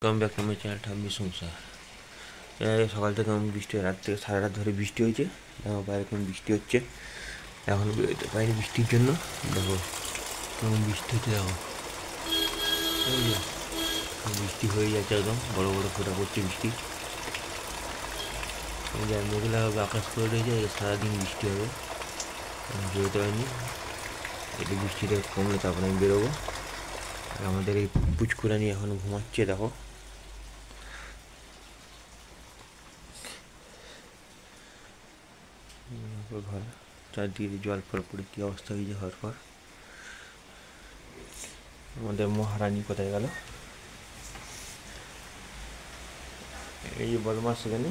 Welcome back to my channel ঠাম্মি সংসার। সকাল থেকে কেমন বৃষ্টি হয়, রাত থেকে সারা রাত ধরে বৃষ্টি হয়েছে। দেখো বাইরে কেমন বৃষ্টি হচ্ছে, এখন বেরোতে পারিনি বৃষ্টির জন্য। দেখো কেমন বৃষ্টি হচ্ছে, দেখো এই যে বৃষ্টি হয়ে যাচ্ছে, একদম বড় বড় ফোঁটা পড়ছে বৃষ্টি। যা মেঘলা হবে, আকাশ করে রয়েছে, সারাদিন বৃষ্টি হবে। বেরোতে পারিনি, একটু বৃষ্টিটা কমলে তারপরে আমি বেরোবো। আর আমাদের এই পুচকুরানি এখন ঘুমাচ্ছে, দেখো ঘর চারদিকে জল ফল পড়ে কী অবস্থা হয়েছে হওয়ার পর। আমাদের মহারানী কোথায় গেল? এই যে বদমাস সেখানে।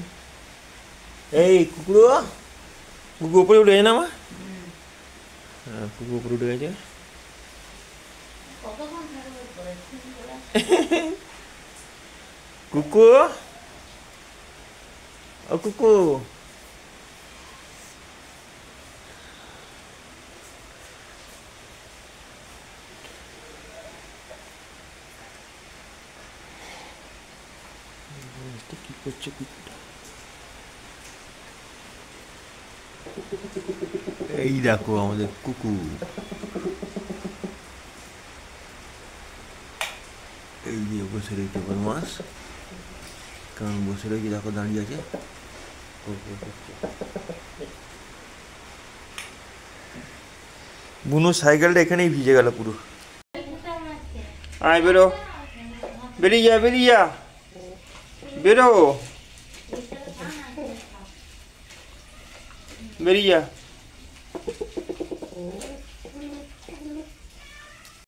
এই কুকুর কুকুর উপরে উঠে গেছে না মা? হ্যাঁ, কুকুর উপরে উঠে গেছে। কুকু ও কুকু, কি করছে কুকুরটা? এই দেখো আমাদের কুকুর, এই যে বসে রয়েছে বদমাস, কারণ বসে রয়েছে, দেখো দাঁড়িয়ে আছে। বুনু সাইকেলটা এখানেই ভিজে গেল পুরো। আয় বেরো, বেরিয়ে যা, বেরিয়ে যা, বেরো, বেরিয়ে যা।